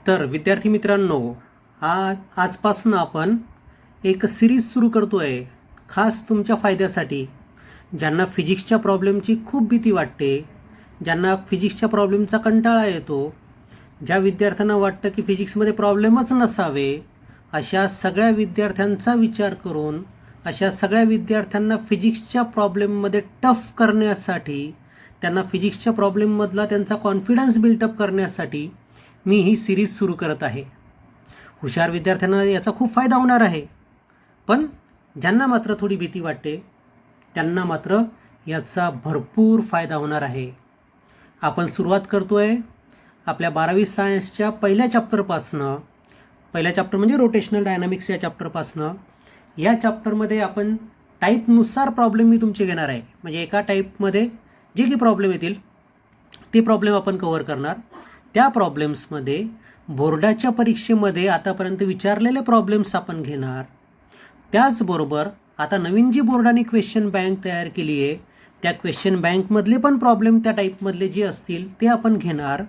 तर विद्यार्थी मित्रांनो, आजपासून आपण एक सिरीज सुरू करतो आहे खास तुमच्या फायद्यासाठी. ज्यांना फिजिक्सच्या प्रॉब्लेमची खूप भीती वाटते, ज्यांना फिजिक्सच्या प्रॉब्लेमचा कंटाळा येतो, ज्या विद्यार्थ्यांना वाटतं की फिजिक्समध्ये प्रॉब्लेमच नसावे, अशा सगळ्या विद्यार्थ्यांचा विचार करून अशा सगळ्या विद्यार्थ्यांना फिजिक्सच्या प्रॉब्लेममध्ये टफ करण्यासाठी, त्यांना फिजिक्सच्या प्रॉब्लेममधला त्यांचा कॉन्फिडन्स बिल्टअप करण्यासाठी मी ही सिरीज सुरू करत आहे. हुशार विद्यार्थ्यांना याचा खूप फायदा होणार आहे, पण ज्यांना मात्र थोडी भीती वाटते त्यांना मात्र याचा भरपूर फायदा होणार आहे. आपण सुरुवात करतो आहे आपल्या 12वी सायन्सच्या पहिल्या चॅप्टरपासनं. पहिला चॅप्टर म्हणजे रोटेशनल डायनामिक्स या चॅप्टरपासनं. या चॅप्टरमध्ये आपण टाईपनुसार प्रॉब्लेम मी तुमचे घेणार आहे. म्हणजे एका टाईपमध्ये जे काही प्रॉब्लेम येतील ते प्रॉब्लेम आपण कव्हर करणार. त्या प्रॉब्लेम्समध्ये बोर्डाच्या परीक्षेमध्ये आतापर्यंत विचारलेले प्रॉब्लेम्स आपण घेणार. त्याचबरोबर आता नवीन जी बोर्डाने क्वेश्चन बँक तयार केली आहे त्या क्वेश्चन बँकमधले पण प्रॉब्लेम त्या टाईपमधले जे असतील ते आपण घेणार.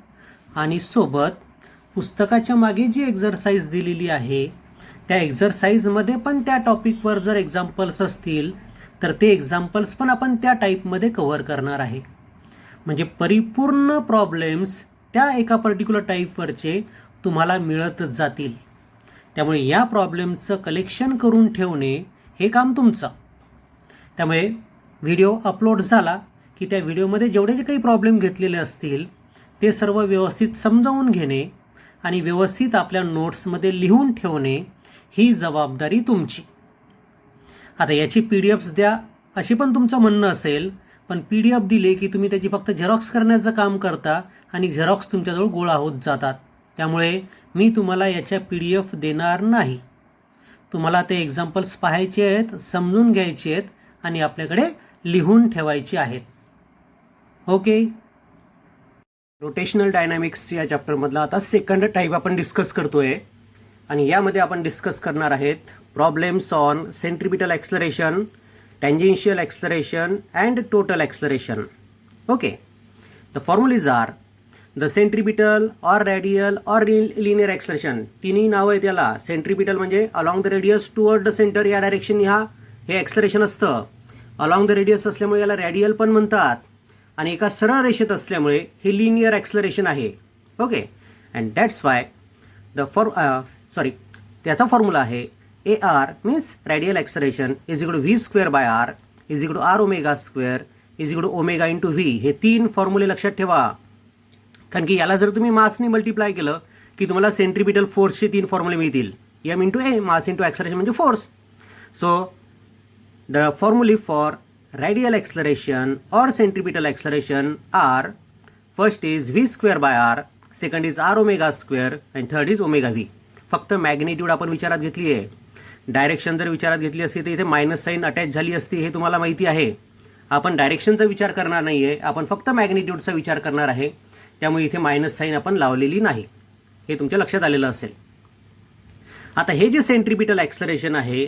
आणि सोबत पुस्तकाच्या मागे जी एक्झरसाइज दिलेली आहे त्या एक्झरसाइजमध्ये पण त्या टॉपिकवर जर एक्झाम्पल्स असतील तर ते एक्झाम्पल्स पण आपण त्या टाईपमध्ये कव्हर करणार आहे. म्हणजे परिपूर्ण प्रॉब्लेम्स त्या एका पर्टिक्युलर टाईपवरचे तुम्हाला मिळतच जातील. त्यामुळे या प्रॉब्लेमचं कलेक्शन करून ठेवणे हे काम तुमचं. त्यामुळे व्हिडिओ अपलोड झाला की त्या व्हिडिओमध्ये जेवढे जे काही प्रॉब्लेम घेतलेले असतील ते सर्व व्यवस्थित समजावून घेणे आणि व्यवस्थित आपल्या नोट्समध्ये लिहून ठेवणे ही जबाबदारी तुमची. आता याची PDF द्या असे पण तुमचं म्हणणं असेल, पण PDF दिले की तुम्ही त्याची फक्त झेरॉक्स करण्याचं काम करता आणि झेरॉक्स तुमच्याजवळ गोळा होत जातात. त्यामुळे मी तुम्हाला याच्या PDF देणार नाही. तुम्हाला ते एक्झाम्पल्स पाहायचे आहेत, समजून घ्यायचे आहेत आणि आपल्याकडे लिहून ठेवायचे आहेत. ओके. रोटेशनल डायनामिक्स या चॅप्टरमधला आता सेकंड टाईप आपण डिस्कस करतो आहे आणि यामध्ये आपण डिस्कस करणार आहेत problems on centripetal acceleration, tangential acceleration and total acceleration. Okay, the formulas are the centripetal or radial or linear acceleration. तिन्ही नाव आहेत याला. सेंट्रिपिटल म्हणजे along the radius toward the center या डायरेक्शन हे ॲक्सलरेशन असतं. along the radius असल्यामुळे याला radial पण म्हणतात आणि एका सरळ रेषेत असल्यामुळे हे लिनियर ॲक्सलरेशन आहे. ओके, अँड दॅट्स वाय त्याचा फॉर्म्युला आहे AR means radial acceleration is equal to V square by R is equal to R omega square is equal to omega into V. हे तीन फॉर्म्युले लक्षात ठेवा, कारण की याला जर तुम्ही मासने मल्टिप्लाय केलं की तुम्हाला सेंट्रिपिटल फोर्सचे तीन फॉर्म्युले मिळतील. M into A, mass into acceleration म्हणजे फोर्स. सो द फॉर्म्युले for radial acceleration or centripetal acceleration are first is V square by R, second is R omega square and third is omega V. फक्त magnitude आपण विचारात घेतली आहे. Direction जर विचारात घेतली असती तर इथे मायनस साईन अटॅच झाली असती, हे तुम्हाला माहिती आहे. आपण डायरेक्शनचा विचार करणार नाही आहे, आपण फक्त मॅग्निट्यूडचा विचार करणार आहे. त्यामुळे इथे मायनस साईन आपण लावलेली नाही, हे तुमच्या लक्षात आलेलं असेल. आता हे जे सेंट्रिपिटल ॲक्सलरेशन आहे,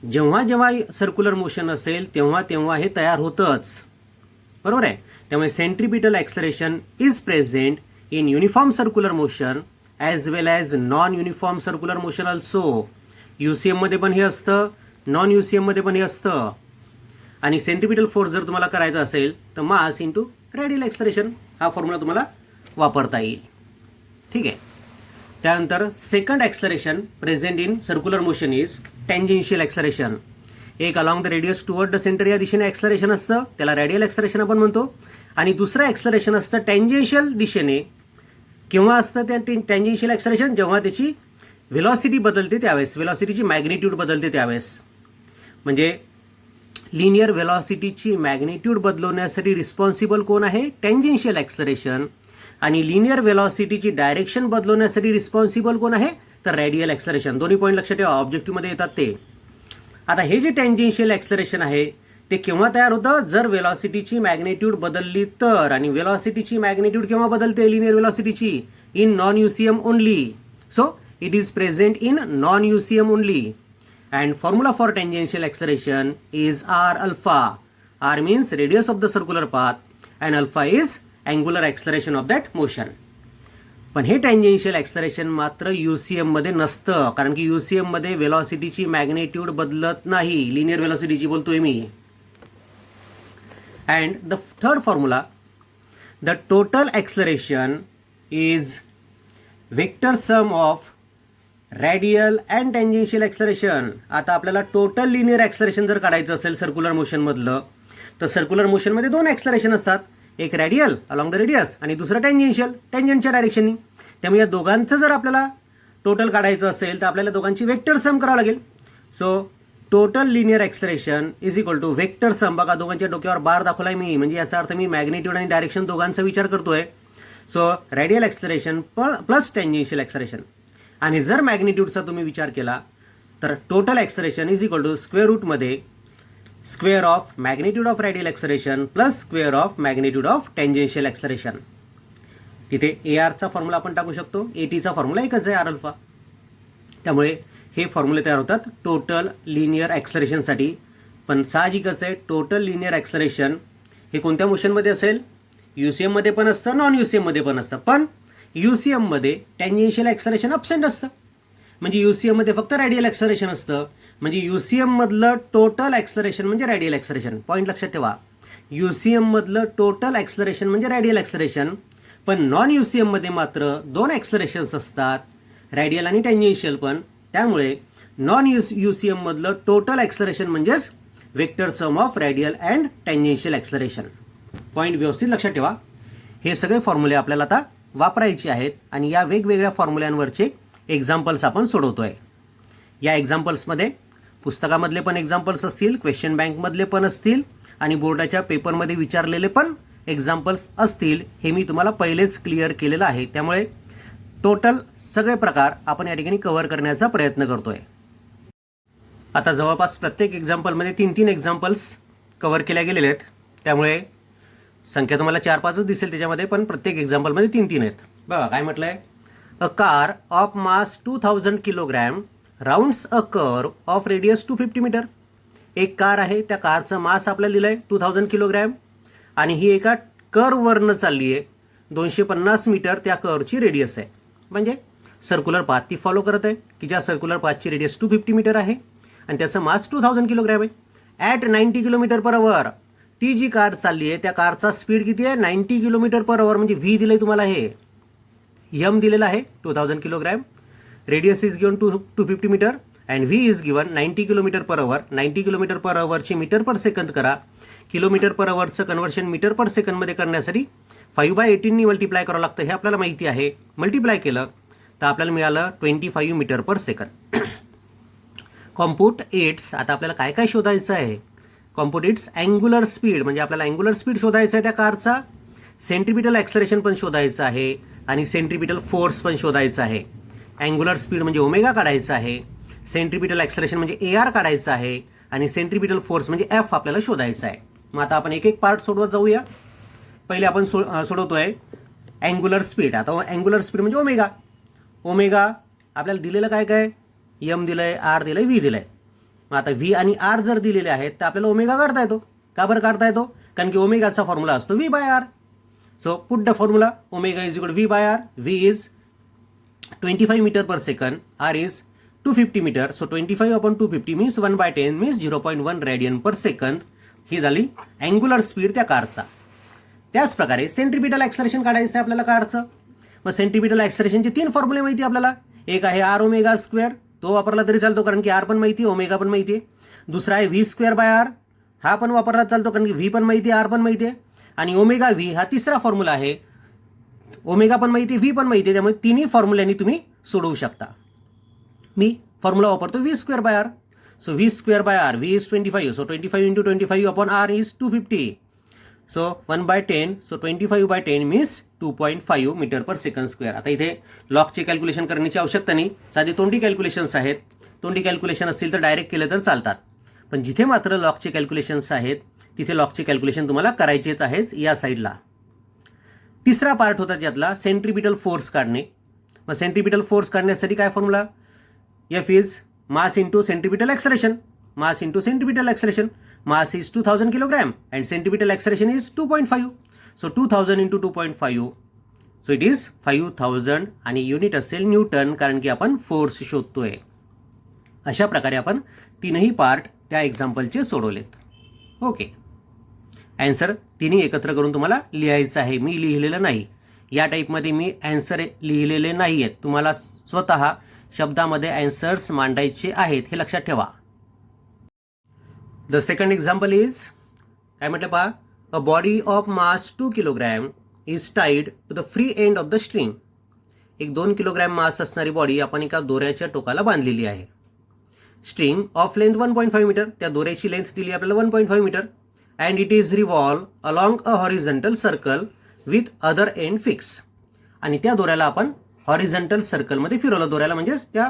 जेव्हा जेव्हा सर्क्युलर मोशन असेल तेव्हा तेव्हा हे तयार होतंच, बरोबर आहे. त्यामुळे centripetal acceleration is present in uniform circular motion as well as non uniform circular motion also. UCMमध्ये पण हे असतं, नॉन UCMमध्ये पण हे असतं. आणि सेंट्रिपिटल फोर्स जर तुम्हाला करायचा असेल तर मास इंटू रॅडियल ॲक्सलरेशन हा फॉर्म्युला तुम्हाला वापरता येईल. ठीक आहे. त्यानंतर second acceleration present in circular motion is tangential acceleration. एक along the radius toward the centre या दिशेने ॲक्सलरेशन असतं, त्याला रॅडियल ॲक्सलरेशन आपण म्हणतो. आणि दुसरं ॲक्सलरेशन असतं टँजेन्शियल दिशेने. केव्हा असतं त्या टँजेन्शियल ॲक्सलरेशन? जेव्हा त्याची व्हेलॉसिटी बदलते त्यावेळेस, व्हेलॉसिटीची मॅग्निट्यूड बदलते त्यावेळेस. म्हणजे लिनियर व्हेलॉसिटीची मॅग्निट्यूड बदलवण्यासाठी रिस्पॉन्सिबल कोण आहे? Tangential acceleration. आणि लिनियर व्हेलॉसिटीची डायरेक्शन बदलवण्यासाठी रिस्पॉन्सिबल कोण आहे? तर रॅडियल ॲक्सलरेशन. दोन्ही पॉईंट लक्षात ठेवा, ऑब्जेक्टिव्हमध्ये येतात ते. आता हे जे टँजेन्शियल ॲक्सलरेशन आहे ते केव्हा तयार होतं? जर व्हेलॉसिटीची मॅग्निट्यूड बदलली तर. आणि व्हेलॉसिटीची मॅग्निट्यूड केव्हा बदलते लिनियर व्हेलॉसिटीची? In non UCM only. So it is present in non-UCM only. And formula for tangential acceleration is R alpha. R means radius of the circular path and alpha is angular acceleration of that motion. पण हे tangential acceleration मात्र UCMमध्ये नसतं, कारण की UCMमध्ये वेलॉसिटीची magnitude बदलत नाही, linear वेलॉसिटीची बोलतोय मी. And the third formula, the total acceleration is vector sum of radial and tangential acceleration. आता आपल्याला टोटल लिनियर ॲक्सलरेशन जर काढायचं असेल सर्क्युलर मोशनमधलं, तर सर्क्युलर मोशनमध्ये 2 ॲक्सलरेशन असतात, एक रॅडियल अलॉंग द रेडियस आणि दुसरं टँजेन्शियल, टँजेंटच्या डायरेक्शननी. त्यामुळे या दोघांचं जर आपल्याला टोटल काढायचं असेल तर आपल्याला दोघांची वेक्टर सम करावं लागेल. So total linear acceleration is equal to vector sum. बघा दोघांच्या डोक्यावर बार दाखवलाय मी, म्हणजे याचा अर्थ मी मॅग्नेट्यूड आणि डायरेक्शन दोघांचा विचार करतोय. So radial acceleration plus tangential acceleration. आणि जर मॅग्नेट्यूडचा तुम्ही विचार केला तर total acceleration is equal to square रूटमध्ये square of magnitude of radial acceleration plus square of magnitude of tangential acceleration. तिथे ARचा फॉर्म्युला आपण टाकू शकतो, ATचा फॉर्म्युला एकच आहे, आर अल्फा. त्यामुळे हे फॉर्म्युले तयार होतात टोटल लिनियर ॲक्सलरेशनसाठी. पण साहजिकच आहे, टोटल लिनियर ॲक्सलरेशन हे कोणत्या मोशनमध्ये असेल, UCMमध्ये पण असतं, नॉन UCMमध्ये पण असतं. पण UCMमध्ये टँजेन्शियल ॲक्सलरेशन अब्सेंट असतं, म्हणजे UCMमध्ये फक्त रॅडियल ॲक्सलरेशन असतं. म्हणजे UCMमधलं टोटल ॲक्सलरेशन म्हणजे रॅडियल ॲक्सलरेशन. पॉईंट लक्षात ठेवा, UCMमधलं टोटल ॲक्सलरेशन म्हणजे रॅडियल ॲक्सलरेशन. पण नॉन UCMमध्ये मात्र 2 ॲक्सलरेशन्स असतात, रॅडियल आणि टँजेन्शियल पण. त्यामुळे नॉन UCMमधलं टोटल ॲक्सलरेशन म्हणजेच vector sum of radial and tangential acceleration. Point व्यवस्थित लक्षात ठेवा. हे सगळे फॉर्म्युले आपल्याला आता वापरायचे आहेत आणि या वेगवेगळ्या फॉर्म्युल्यांवरचे एक्झाम्पल्स आपण सोडवतोय. या एक्झाम्पल्समध्ये पुस्तकामधले पण एक्झाम्पल्स असतील, क्वेश्चन बँकमधले पण असतील आणि बोर्डाच्या पेपरमध्ये विचारलेले पण एक्झाम्पल्स असतील. हे मी तुम्हाला पहिलेच क्लिअर केलेलं आहे. त्यामुळे टोटल सगळे प्रकार आपण या ठिकाणी कव्हर करण्याचा प्रयत्न करतोय. आता जवळपास प्रत्येक एक्झाम्पलमध्ये 3-3 एक्झाम्पल्स कव्हर केल्या गेलेले आहेत. त्यामुळे संख्या तुम्हाला 4-5च दिसेल त्याच्यामध्ये, पण प्रत्येक एक्झाम्पलमध्ये 3-3 आहेत. बघा काय म्हटलं आहे, a car of mass 2000 kilogram rounds a curve of radius 250 metre. एक कार आहे, त्या कारचं मास आपल्याला दिलं आहे 2000 किलोग्रॅम आणि ही एका कर्ववरनं चालली आहे. 250 मीटर त्या कर्वची रेडियस आहे, म्हणजे सर्क्युलर पाथ ती फॉलो करत आहे, की ज्या सर्क्युलर पाथची रेडियस 250 मीटर आहे आणि त्याचं मास 2000 किलोग्रॅम आहे. ॲट 90 किलोमीटर पर आवर ती जी कार चालली आहे त्या कारचा स्पीड किती आहे, 90 किलोमीटर पर आवर. म्हणजे व्ही दिलं आहे तुम्हाला, हे यम दिलेलं आहे 2000 kilogram, radius is given 250 metre and V is given 90 kilometre per hour. 90 kilometre per आवरची मीटर पर सेकंद करा. किलोमीटर पर आवरचं कन्व्हर्शन मीटर पर सेकंदमध्ये करण्यासाठी 5/18 मल्टिप्लाय करावं लागतं, हे आपल्याला माहिती आहे. मल्टिप्लाय केलं तर आपल्याला मिळालं 25 metre per second. Compute its, आता आपल्याला काय काय शोधायचं आहे, कॉम्प्युट इट्स अँग्युलर स्पीड, म्हणजे आपल्याला अँग्युलर स्पीड शोधायचं आहे त्या कारचा, सेंट्रिपिटल ॲक्सलरेशन पण शोधायचं आहे आणि सेंट्रिपिटल फोर्स पण शोधायचं आहे. अँग्युलर स्पीड म्हणजे ओमेगा काढायचं आहे, सेंट्रिपिटल ॲक्सलरेशन म्हणजे AR काढायचं आहे आणि सेंट्रिपिटल फोर्स म्हणजे F आपल्याला शोधायचं आहे. मग आता आपण एक एक पार्ट सोडवत जाऊया. पहिले आपण सोडवतोय अँग्युलर स्पीड. आता अँग्युलर स्पीड म्हणजे ओमेगा. ओमेगा आपल्याला दिलेलं काय काय, यम दिलं आहे, आर दिलं आहे, व्ही दिलं आहे. मग आता व्ही आणि आर जर दिलेले आहेत तर आपल्याला ओमेगा काढता येतो. का बरं काढता येतो, कारण की ओमेगाचा फॉर्म्युला असतो V/R. So put the formula, omega is equal V/R. V is 25 metre per second, R is 250 metre. So 25/250 means 1/10 means 0.1 radian per second. ही झाली अँग्युलर स्पीड त्या कारचा. त्याच प्रकारे सेंट्रिपिटल ॲक्सलरेशन काढायचं आहे आपल्याला कारचं. मग सेंट्रिपिटल ॲक्सलरेशनचे 3 फॉर्म्युले माहिती आपल्याला. एक आहे R ओमेगा स्क्वेअर, तो वापरला तरी चालतो कारण की आर पण माहिती आहे, ओमेगा पण माहिती आहे. दुसरा आहे V²/R, हा पण वापरला चालतो कारण की व्ही पण माहिती आहे, आर पण माहिती आहे. आणि ओमेगा व्ही हा तिसरा फॉर्म्युला आहे. ओमेगा पण माहिती आहे, व्ही पण माहिती आहे, त्यामुळे तिन्ही फॉर्म्युल्यांनी तुम्ही सोडवू शकता. मी फॉर्म्युला वापरतो V²/R. So V²/R, V is 25, so 25 × 25 upon R is 250. So 1/10, so 25/10 means 2.5 metre per second square. आता इथे लॉकचे कॅल्क्युलेशन करण्याची आवश्यकता नाही, साधी तोंडी कॅल्क्युलेशन्स आहेत. तोंडी कॅल्क्युलेशन असतील तर डायरेक्ट केलं तर चालतात, पण जिथे मात्र लॉकचे कॅल्क्युलेशन्स आहेत तिथे लॉकचे कॅल्क्युलेशन तुम्हाला करायचेच आहेच. या साईडला तिसरा पार्ट होता त्यातला सेंट्रिपिटल फोर्स काढणे. मग सेंट्रिपिटल फोर्स काढण्यासाठी काय formula, F is mass into centripetal acceleration. Mass into centripetal acceleration, mass is 2000 kilogram and centripetal acceleration is 2.5. So 2000 × 2.5 so it is 5000 आणि युनिट असेल न्यूटन, कारण की आपण फोर्स शोधतोय. अशा प्रकारे आपण तीनही पार्ट त्या एक्झाम्पलचे सोडवलेत. ओके, ॲन्सर तिन्ही एकत्र करून तुम्हाला लिहायचं आहे. मी लिहिलेलं नाही, या टाईपमध्ये मी ॲन्सर लिहिलेले नाही आहेत. तुम्हाला स्वतः शब्दामध्ये ॲन्सर्स मांडायचे आहेत, हे लक्षात ठेवा. द सेकंड एक्झाम्पल इज, काय म्हटलं पहा, a body of mass 2 kilogram is tied to the free end of the string. एक 2 किलोग्रॅम मास असणारी बॉडी आपण एका दोऱ्याच्या टोकाला बांधलेली आहे. स्ट्रिंग ऑफ लेंथ 1.5 मीटर, त्या दोऱ्याची लेंथ दिली आपल्याला 1.5 metre. And it is revolve along a horizontal circle with other end fix. आणि त्या दोऱ्याला आपण हॉरिझॉन्टल सर्कलमध्ये फिरवलं, दोऱ्याला म्हणजेच त्या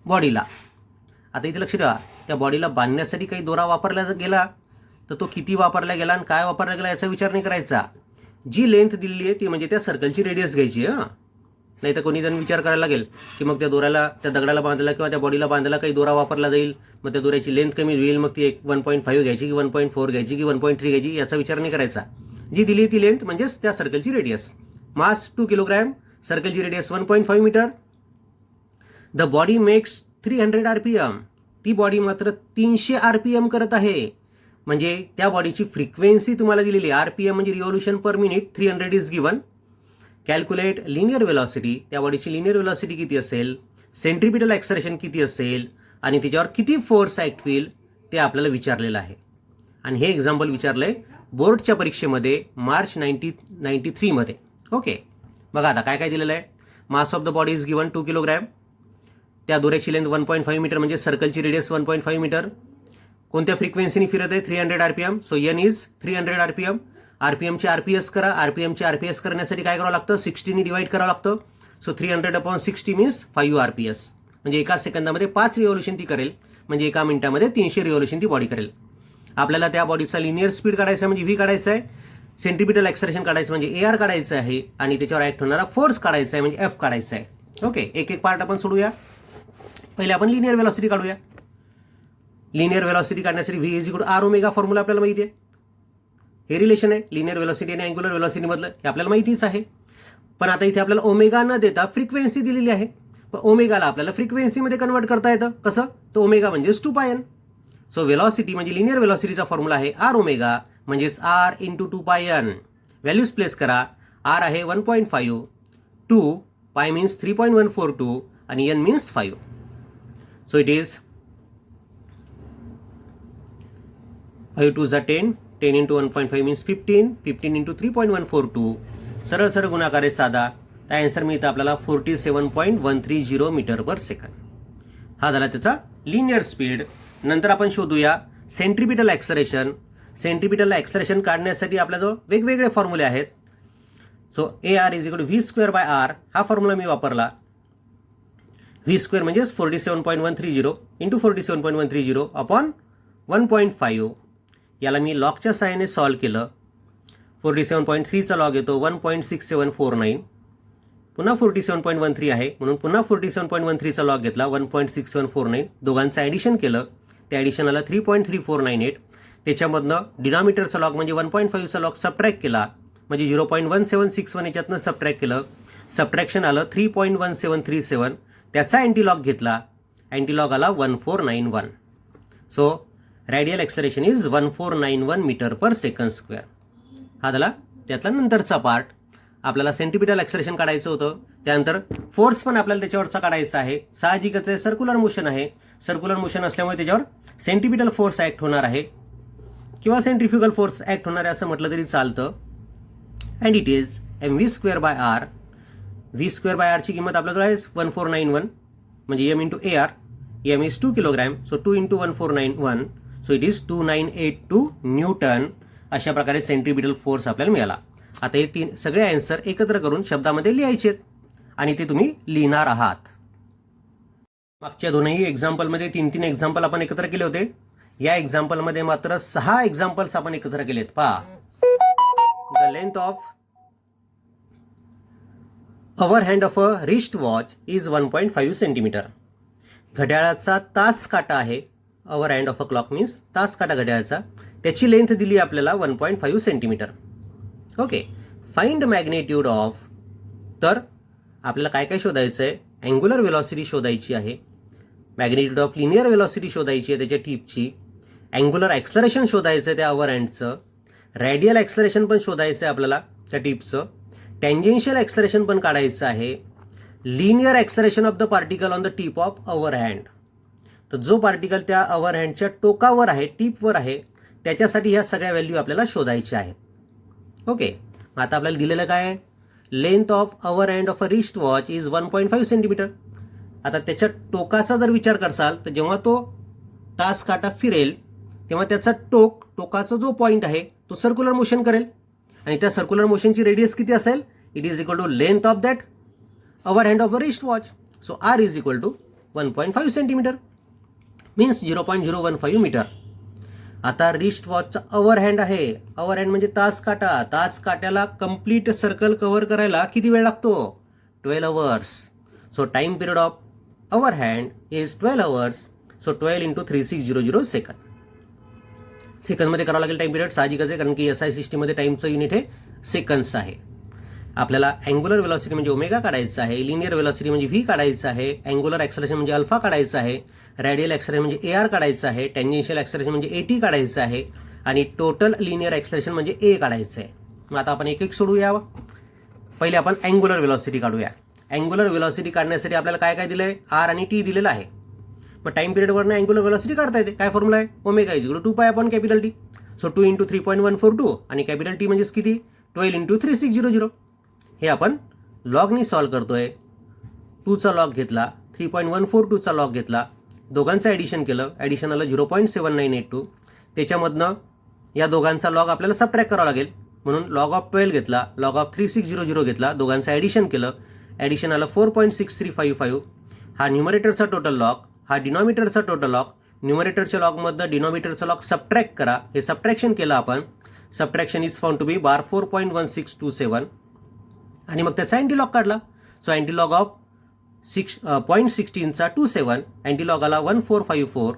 बॉडीला. आता इथे लक्ष ठेवा, त्या बॉडीला बांधण्यासाठी काही दोरा वापरला गेला तर तो किती वापरला गेला आणि काय वापरला गेला याचा विचार नाही करायचा. जी लेंथ दिलेली आहे ती म्हणजे त्या सर्कलची रेडियस घ्यायची. नाही तर कोणी जण विचार करायला लागेल की मग त्या दोऱ्याला, त्या दगडाला बांधायला किंवा त्या बॉडीला बांधायला काही दोरा वापरला जाईल, मग त्या दोऱ्याची लेंथ कमी होईल, मग ती 1.5 घ्यायची की 1.4 घ्यायची की 1.3 घ्यायची याचा विचार नाही करायचा. जी दिली ती लेंथ म्हणजेच त्या सर्कलची रेडियस. मास 2 किलोग्रॅम, सर्कलची radius 1.5 metre. The body makes 300 RPM. ती बॉडी मात्र 300 RPM करत आहे. म्हणजे त्या बॉडीची फ्रिक्वेन्सी तुम्हाला दिलेली आहे. RPM म्हणजे revolution per minute, 300 is given. Calculate linear velocity, त्या बॉडीची लिनियर वेलॉसिटी किती असेल, सेंट्रिपिटल ॲक्सलरेशन किती असेल आणि त्याच्यावर किती फोर्स ॲक्ट होईल ते आपल्याला विचारलेलं आहे. आणि हे एक्झाम्पल विचारलं आहे बोर्डच्या परीक्षेमध्ये मार्च 1993 मध्ये. ओके, बघा आता काय काय दिलेलं आहे. Mass of the body is given 2 kilogram. त्या दोऱ्याची लेंथ 1.5 मीटर म्हणजे सर्कलची रेडियस 1.5 मीटर. कोणत्या फ्रिक्वेन्सीने फिरत आहे, 300 RPM. So N is 300 RPM. RPMचे RPS करा. RPMचे RPS करण्यासाठी काय करावं लागतं, 60ने डिवाइड करावं लागतं. So 300/60 means 5 RPS. म्हणजे एका सेकंदामध्ये 5 रिव्होल्यूशन ती करेल, म्हणजे एका मिनिटामध्ये 300 रिव्होल्यूशन ती बॉडी करेल. आपल्याला त्या बॉडीचा लिनियर स्पीड काढायचा म्हणजे व्ही काढायचा आहे, सेंट्रिपिटल ॲक्सलरेशन काढायचं म्हणजे AR काढायचं आहे, आणि त्याच्यावर ॲक्ट होणारा फोर्स काढायचा आहे म्हणजे F काढायचा आहे. ओके, एक एक पार्ट आपण सोडूया. पहिले आपण लिनियर वेलॉसिटी काढूया. लिनियर वेलॉसिटी काढण्यासाठी V is equal to R omega formula आपल्याला माहिती आहे. हे रिलेशन आहे लिनियर वेलॉसिटी आणि अँग्युलर वेलॉसिटीमधलं, हे आपल्याला माहितीच आहे. पण आता इथे आपल्याला ओमेगा न देता फ्रिक्वेन्सी दिलेली आहे. पण ओमेगाला आपल्याला फ्रिक्वेन्सीमध्ये कन्वर्ट करता येतं. कसं, तर ओमेगा म्हणजेच 2πn. सो वेलॉसिटी म्हणजे लिनियर वेलॉसिटीचा फॉर्म्युला आहे आर ओमेगा म्हणजेच R × 2πn. व्हॅल्यूज प्लेस करा. R आहे 1.5, 2 पाय मीन्स 3.142 आणि n means 5. So it is 5 2 10, 10 × 1.5 means 15, 15 × 3.142. सरळ सरळ गुणाकार आहे साधा. त्या आन्सर मिळतं आपल्याला 47.130 मीटर पर सेकंद. हा झाला त्याचा लिनियर स्पीड. नंतर आपण शोधूया सेंट्रिपिटल ॲक्सलरेशन. सेंट्रिपिटल ॲक्सलरेशन काढण्यासाठी आपल्याजवळ वेगवेगळे फॉर्म्युले आहेत. So AR is equal to V²/R. हा फॉर्म्युला मी वापरला. V² म्हणजेच 47.130 × 47.130 अपॉन 1.5. याला मी लॉगच्या सहाय्याने सॉल्व केलं. 47.3चा लॉग येतो 1.6749. पुन्हा 47.13 आहे म्हणून पुन्हा 47.13चा लॉग घेतला 1.6749. दोघांचं ॲडिशन केलं, त्या ॲडिशनला 3.3498. त्याच्यामधनं डिनॉमिनेटरचा लॉग म्हणजे 1.5चा लॉग सबट्रॅक्ट केला म्हणजे 0.1761 याच्यातनं सबट्रॅक्ट केलं. सबट्रॅक्शन आलं 3.1737. त्याचा अँटीलॉग घेतला, अँटीलॉग आला 1491. So radial acceleration is 1491 metre per second square. हा झाला त्यातला नंतरचा पार्ट. आपल्याला सेंट्रिपिटल ॲक्सलरेशन काढायचं होतं. त्यानंतर फोर्स पण आपल्याला त्याच्यावरचा काढायचा आहे. साहजिकच आहे, सर्क्युलर मोशन आहे. सर्क्युलर मोशन असल्यामुळे त्याच्यावर सेंट्रिपिटल फोर्स ॲक्ट होणार आहे किंवा सेंट्रिफ्युगल फोर्स ॲक्ट होणार आहे असं म्हटलं तरी चालतं. And it is mv²/r. V²/r ची किंमत आपल्याजवळ आहे 1491 म्हणजे m × AR. m is 2 kilogram. So 2 × 1491. So it is 2982 Newton. अशा प्रकारे सेंट्रिपिटल फोर्स आपल्याला मिळाला. आता हे तीन सगळे आन्सर एकत्र करून शब्दामध्ये लिहायचे आणि ते तुम्ही लिहिणार आहात. मागच्या दोनही एक्झाम्पलमध्ये 3 एक्झाम्पल आपण एकत्र केले होते. या एक्झाम्पलमध्ये मात्र 6 एक्झाम्पल्स आपण एकत्र केलेत. पहा, the length of our hand of a wrist watch is 1.5 centimetre. घड्याळाचा तास काटा आहे. Hour hand of a clock means तास काटा घड्याळाचा. त्याची लेंथ दिली आपल्याला 1.5 centimetre. Okay, find magnitude of, तर आपल्याला काय काय शोधायचं आहे, अँग्युलर वेलॉसिटी शोधायची आहे, मॅग्नेट्यूड ऑफ लिनियर वेलॉसिटी शोधायची आहे त्याच्या टिपची, अँग्युलर ॲक्सलरेशन शोधायचं आहे त्या अवर हँडचं, रॅडियल ॲक्सलरेशन पण शोधायचं आहे आपल्याला त्या टिपचं, टँजेन्शियल ॲक्सलरेशन पण काढायचं आहे, linear acceleration of the particle on the tip of our hand, तर जो पार्टिकल त्या अवर हँडच्या टोकावर आहे, टिपवर आहे, त्याच्यासाठी ह्या सगळ्या व्हॅल्यू आपल्याला शोधायच्या आहेत. ओके, मग आता आपल्याला दिलेलं काय आहे, length of our hand of a wrist watch is 1.5 centimetre. आता त्याच्या टोकाचा जर विचार करसाल तर जेव्हा तो तास काटा फिरेल तेव्हा त्याचा टोकाचा जो पॉईंट आहे तो सर्क्युलर मोशन करेल आणि त्या सर्क्युलर मोशनची रेडियस किती असेल, it is equal to length of that hour hand of a wrist watch. So R is equal to 1.5 centimetre means 0.015 metre. आता रिस्ट वॉचचा अवर हँड आहे, अवर हँड म्हणजे तास काटा, तास काट्याला कंप्लीट सर्कल कव्हर करायला किती वेळ लागतो, 12 hours. So time period of our hand is 12 hours. So 12 × 3600 second. सेकंदमध्ये करावं लागेल टाइम पिरियड, साहजिकच आहे कारण की SI सिस्टीममध्ये टाईमचं युनिट हे सेकंड्स आहे. आपल्याला अँग्युलर वेलॉसिटी म्हणजे ओमेगा काढायचं आहे, लिनियर वेलॉसिटी म्हणजे व्ही काढायचं आहे, अँग्युलर ॲक्सलरेशन म्हणजे अल्फा काढायचं आहे, रॅडियल ॲक्सलरेशन म्हणजे AR काढायचं आहे, टँजेन्शियल ॲक्सलरेशन म्हणजे AT काढायचं आहे आणि टोटल लिनियर ॲक्सलरेशन म्हणजे A काढायचं आहे. मग आता आपण एक एक सोडूया. पहिले आपण अँग्युलर वेलॉसिटी काढूया. अँग्युलर वेलॉसिटी काढण्यासाठी आपल्याला काय काय दिलं आहे, R आणि T दिलेलं आहे. मग टाइम पिरियडवरनं अँग्युलर वेलॉसिटी काढता येते. काय फॉर्म्युला आहे, omega is equal to 2 pi upon capital T. So 2 × 3.142 आणि कॅपिटल T म्हणजेच किती, 12 × 3600. हे आपण लॉगनी सॉल्व करतोय. 2चा लॉग घेतला, 3.142चा लॉग घेतला, दोघांचं ॲडिशन केलं, ॲडिशन आलं 0.7982. त्याच्यामधनं या दोघांचा लॉग आपल्याला सबट्रॅक्ट करावा लागेल म्हणून लॉग ऑफ 12 घेतला, लॉग ऑफ 3600 घेतला, दोघांचं ॲडिशन केलं, ॲडिशन आलं 4.6355. हा न्यूमरेटरचा टोटल लॉग, हा डिनॉमिनेटरचा टोटल लॉग. न्यूमरेटरच्या लॉगमधनं डिनॉमिनेटरचा लॉग सबट्रॅक्ट करा. हे सबट्रॅक्शन केलं आपण. Subtraction is found to be bar 4.1627 आणि मग त्याचा अँटी लॉग काढला. सो अँटी लॉग ऑफ 0.16चा 27, अँटी लॉग आला 1454.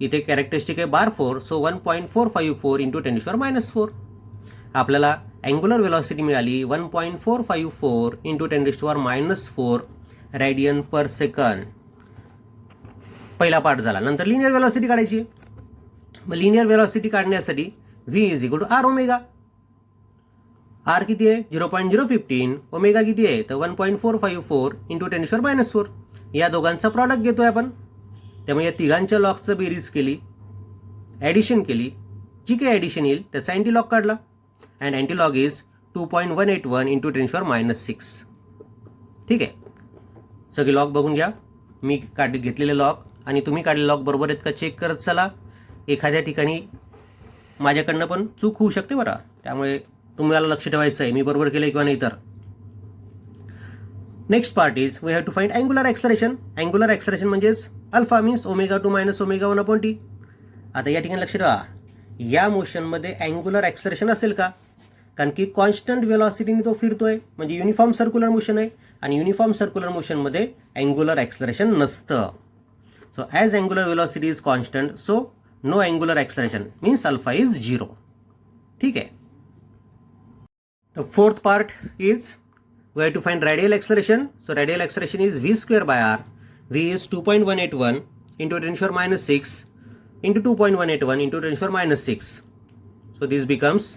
इथे कॅरेक्टरिस्टिक आहे बार 4, सो 1.454 × 10⁻⁴. आपल्याला अँग्युलर वेलॉसिटी मिळाली 1.454 × 10⁻⁴ रॅडियन पर सेकंड. पहिला पार्ट झाला. नंतर लिनियर वेलॉसिटी काढायची. मग लिनियर वेलॉसिटी काढण्यासाठी V is equal to R omega. R किती आहे, 0.015. ओमेगा किती आहे, तर 1.454 × 10⁻⁴. या दोघांचा प्रॉडक्ट घेतोय आपण. त्यामुळे या तिघांच्या लॉगचं बेरीज केली, ॲडिशन केली, जी काही ॲडिशन येईल त्याचा अँटी लॉग काढला अँड अँटी लॉग इज 2.181 × 10⁻⁶. ठीक आहे. सगळे लॉग बघून घ्या. मी घेतलेले लॉग आणि तुम्ही काढलेले लॉग बरोबर आहेत का चेक करत चला. एखाद्या ठिकाणी माझ्याकडनं पण चूक होऊ शकते बरं, त्यामुळे तुम्हाला लक्ष ठेवायचं आहे मी बरोबर केलं किंवा नाही. तर next part is we have to find angular acceleration. Angular acceleration म्हणजेच अल्फा मीन्स ω2 - ω1/T. आता या ठिकाणी लक्ष ठेवा, या मोशनमध्ये अँग्युलर ॲक्सलरेशन असेल का, कारण की कॉन्स्टंट वेलॉसिटीने तो फिरतोय म्हणजे युनिफॉर्म सर्क्युलर मोशन आहे आणि युनिफॉर्म सर्क्युलर मोशनमध्ये अँग्युलर ॲक्सलरेशन नसतं. So as angular velocity is constant so no angular acceleration means alpha is 0. ठीक आहे. The fourth part is we have to find radial acceleration. So radial acceleration is v²/r. V is 2.181 × 10⁻⁶ into 2.181 × 10⁻⁶. So this becomes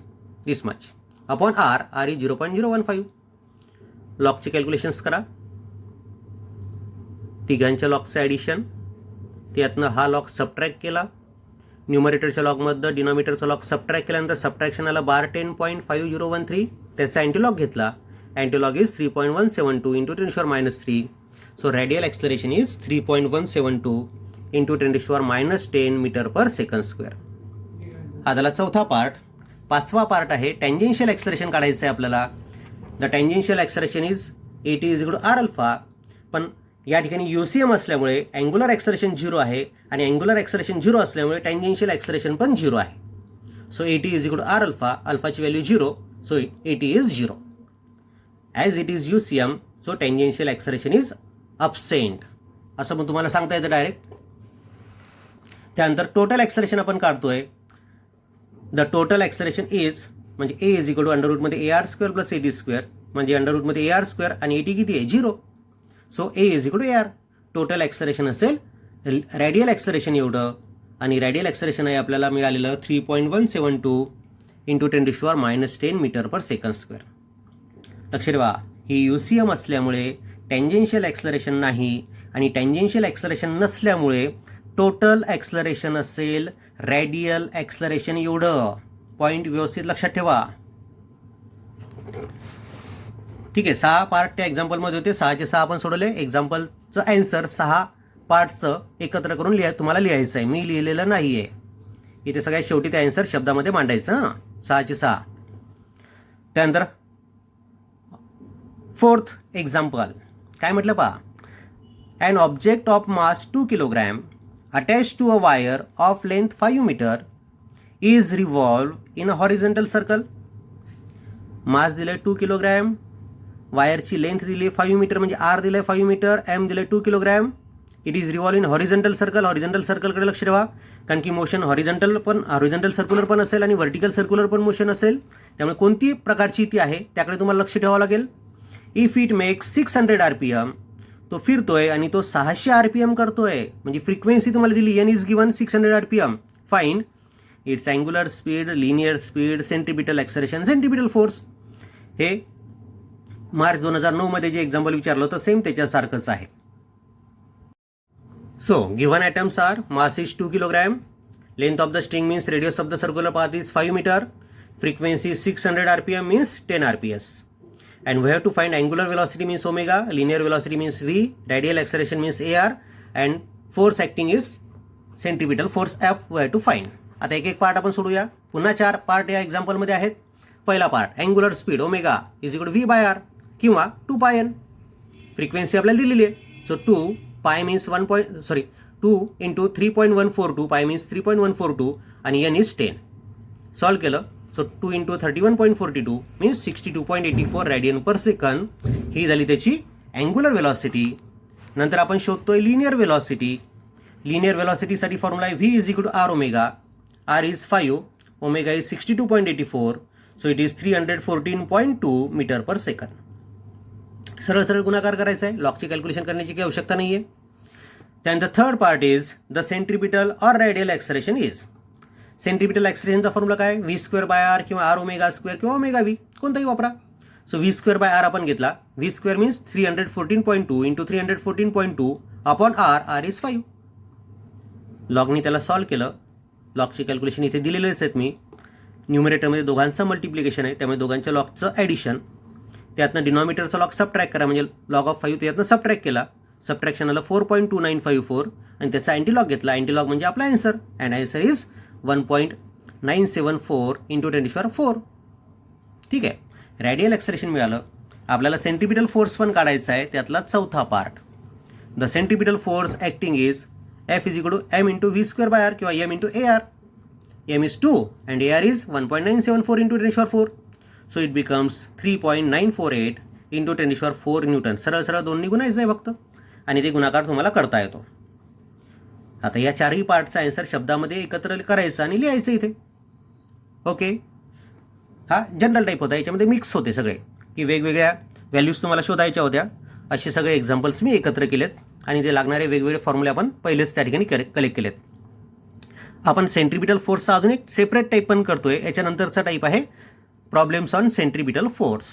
this much upon r. R is 0.015. लॉगचे calculations करा. तिघांच्या लॉगचं addition, त्यातनं हा log subtract केला, न्यूमरेटरच्या लॉगमधनं डिनॉमिनेटरचा लॉग सबट्रॅक्ट केल्यानंतर सबट्रॅक्शन आला बार 10.5013. त्याचा अँटीलॉग घेतला, antilog is 3.172 × 10⁻⁻3. So radial acceleration is 3.172 × 10⁻10 मीटर/सेकंड². हा झाला चौथा पार्ट. पाचवा पार्ट आहे टँजेन्शियल ॲक्सलरेशन काढायचं आहे आपल्याला. The tangential acceleration is AT is equal to R alpha. पण या ठिकाणी UCM असल्यामुळे अँग्युलर ॲक्सलरेशन 0 आहे आणि अँग्युलर ॲक्सलरेशन 0 असल्यामुळे टँजेन्शियल ॲक्सलरेशन पण 0 आहे. So AT is equal to R alpha. अल्फाची value 0, so AT is 0. As it is UCM so tangential acceleration is absent असं पण तुम्हाला सांगता येतं डायरेक्ट. त्यानंतर टोटल ॲक्सलरेशन आपण काढतोय. द टोटल ॲक्सलरेशन इज म्हणजे A is equal to under रूटमध्ये A R square plus A T square, म्हणजे अंडर रूटमध्ये ए आर स्क्वेअर आणि ए टी किती आहे 0. So A is equal to A R. Total acceleration असेल radial acceleration एवढं, आणि रॅडियल ॲक्सलरेशन आहे आपल्याला मिळालेलं 3.172 into 10⁻⁻10 metre per second square. लक्ष ठेवा, ही UCM असल्यामुळे टँजेन्शियल ॲक्सलरेशन नाही, आणि टँजेन्शियल ॲक्सलरेशन नसल्यामुळे टोटल ॲक्सलरेशन असेल रॅडियल ॲक्सलरेशन एवढं. पॉईंट व्यवस्थित लक्षात ठेवा. ठीक आहे, 6 पार्ट त्या एक्झाम्पलमध्ये होते, 6चे 6 आपण सोडवले. एक्झाम्पलचं ॲन्सर 6 पार्टचं एकत्र करून तुम्हाला लिहायचं आहे, मी लिहिलेलं नाही आहे इथे. सगळ्यात शेवटी ते ॲन्सर शब्दामध्ये मांडायचं. 6चे 6. त्यानंतर 4th एक्झाम्पल काय म्हटलं पहा. An object of mass 2 kilogram attached to a wire of length 5 meter is revolved in a horizontal circle. मास दिलं 2 किलोग्रॅम, वायरची लेंथ दिली 5 मीटर, म्हणजे आर दिलं 5 मीटर, एम दिलं 2 किलोग्रॅम. It is revolve in horizontal circle. Horizontal सर्कलकडे लक्ष ठेवा, कारण की मोशन हॉरिझॉन्टल सर्क्युलर पण असेल आणि व्हर्टिकल सर्क्युलर पण मोशन असेल. त्यामुळे कोणती प्रकारची ती आहे त्याकडे तुम्हाला लक्ष ठेवावं लागेल. इफ इट मेक्स 600 RPM, तो फिरतोय आणि तो 600 RPM करतोय, म्हणजे फ्रिक्वेन्सी तुम्हाला दिली N is given 600 RPM. Fine its angular speed, linear speed, centripetal acceleration, centripetal force. हे मार्च 2009 जे एक्झाम्पल विचारलं होतं सेम त्याच्यासारखंच आहे. So given atoms are mass is 2 kilogram, length of the string means radius of the circular path is 5 metre, frequency 600 RPM means 10 RPS. And we have to find angular velocity means omega, linear velocity means v, radial acceleration means AR, and force acting is centripetal force F we have to find. आता एक एक part आपण सोडूया. पुन्हा 4 part या एक्झाम्पलमध्ये आहेत. पहिला part angular speed omega is equal to v/r किंवा 2πn. फ्रिक्वेन्सी आपल्याला दिलेली आहे. सो 2 इंटू 3.142, पाय मीन्स 3.142 आणि n इज 10. सॉल्व केलं. So 2 into 31.42 means 62.84 radian per second. ही झाली त्याची अँग्युलर वेलॉसिटी. नंतर आपण शोधतोय लिनियर वेलॉसिटी. लिनियर वेलॉसिटीसाठी फॉर्म्युला आहे v is equal to r omega. r is 5, omega is 62.84, so it is 314.2 metre per second. सरळ सरळ गुणाकार करायचा आहे, लॉगची कॅल्क्युलेशन करण्याची काही आवश्यकता नाही आहे. त्यानंतर third part is the centripetal or radial acceleration is. Centripetal ॲक्सलरेशनचा फॉर्म्युला काय, v²/r किंवा r ओमेगा स्क्वेअर किंवा ओमेगा v, कोणताही वापरा. सो v²/r आपण घेतला. v² means 314.2 into 314.2 upon r is 5. लॉगनी त्याला सॉल्व केलं. लॉगची कॅल्क्युलेशन इथे दिलेलेच आहेत मी. न्यूमरेटरमध्ये दोघांचं मल्टिप्लिकेशन आहे, त्यामुळे दोघांच्या लॉगचं ॲडिशन. त्यातनं डिनॉमिनेटरचा लॉग सबट्रॅक्ट करा, म्हणजे लॉग ऑफ 5 त्यातनं सबट्रॅक्ट केला. सबट्रॅक्शन आलं 4.2954 आणि त्याचा अँटीलॉग घेतला. अँटीलॉग म्हणजे आपला answer, and answer is 1.974 into 10⁴. ठीक आहे. रॅडियल ॲक्सलरेशन मिळालं. आपल्याला सेंट्रिपिटल फोर्स पण काढायचा आहे, त्यातला चौथा part. The centripetal force acting is F is equal to m into v²/r किंवा m into AR. m is 2 and AR is 1.974 into 10⁴. So it becomes 3.948 into 10⁴ newton. सरळ सरळ दोन्ही गुणायचं आहे फक्त, आणि ते गुणाकार तुम्हाला करता येतो. आता या चारही पार्टचा ॲन्सर शब्दामध्ये एकत्र करायचा आणि लिहायचं इथे. ओके. हा जनरल टाईप होता, याच्यामध्ये मिक्स होते सगळे, की वेगवेगळ्या व्हॅल्यूज तुम्हाला शोधायच्या होत्या. असे सगळे एक्झाम्पल्स मी एकत्र केलेत आणि ते लागणारे वेगवेगळे फॉर्म्युले आपण पहिलेच त्या ठिकाणी कलेक्ट केलेत. आपण सेंट्रिपिटल फोर्सचा अजून एक सेपरेट टाईप पण करतोय. याच्यानंतरचा टाईप आहे प्रॉब्लेम्स ऑन सेंट्रिपिटल फोर्स.